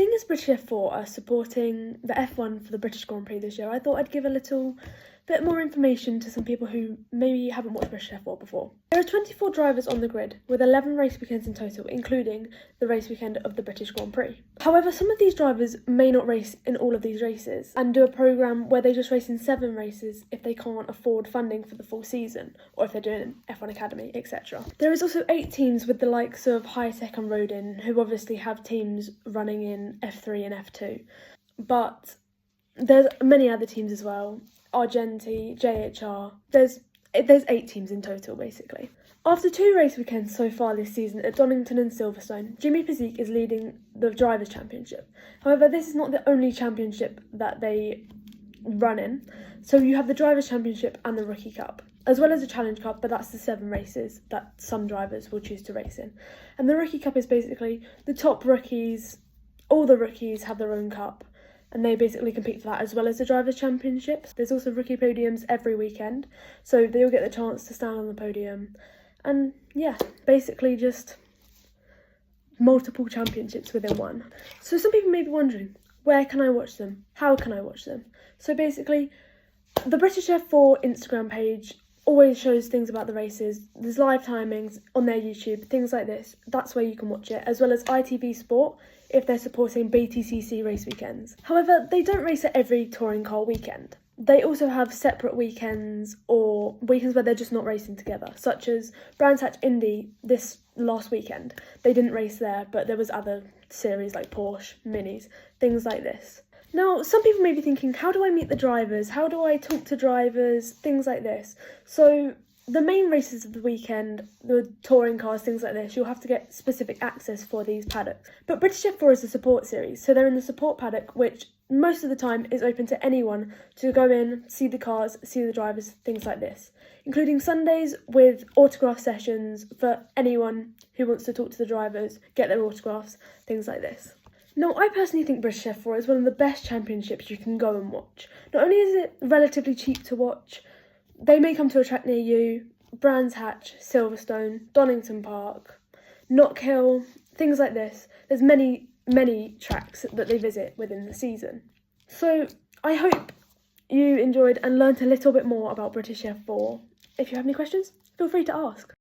seeing as British F4 are supporting the F1 for the British Grand Prix this year, I thought I'd give a little bit more information to some people who maybe haven't watched British F4 before. There are 24 drivers on the grid, with 11 race weekends in total, including the race weekend of the British Grand Prix. However, some of these drivers may not race in all of these races, and do a programme where they just race in 7 races if they can't afford funding for the full season, or if they're doing an F1 Academy, etc. There is also 8 teams with the likes of Hi-Tech and Rodin, who obviously have teams running in F3 and F2, but there's many other teams as well. Argenti, JHR, there's 8 teams in total basically. After 2 race weekends so far this season at Donington and Silverstone, Jimmy Physique is leading the Drivers' Championship. However, this is not the only championship that they run in. So you have the Drivers' Championship and the Rookie Cup, as well as the Challenge Cup, but that's the 7 races that some drivers will choose to race in. And the Rookie Cup is basically the top rookies, all the rookies have their own cup, and they basically compete for that, as well as the Drivers' Championships. There's also rookie podiums every weekend, so they all get the chance to stand on the podium. And yeah, basically just multiple championships within one. So some people may be wondering, where can I watch them? How can I watch them? So basically, the British F4 Instagram page always shows things about the races. There's live timings on their YouTube, things like this. That's where you can watch it, as well as ITV Sport if they're supporting BTCC race weekends. However, they don't race at every touring car weekend. They also have separate weekends, or weekends where they're just not racing together, such as Brands Hatch Indy this last weekend. They didn't race there, but there was other series like Porsche, Minis, things like this. Now, some people may be thinking, how do I meet the drivers? How do I talk to drivers? Things like this. So the main races of the weekend, the touring cars, things like this, you'll have to get specific access for these paddocks. But British F4 is a support series, so they're in the support paddock, which most of the time is open to anyone to go in, see the cars, see the drivers, things like this, including Sundays with autograph sessions for anyone who wants to talk to the drivers, get their autographs, things like this. Now, I personally think British F4 is one of the best championships you can go and watch. Not only is it relatively cheap to watch, they may come to a track near you: Brands Hatch, Silverstone, Donington Park, Knockhill, things like this. There's many tracks that they visit within the season. So I hope you enjoyed and learnt a little bit more about British F4. If you have any questions, feel free to ask.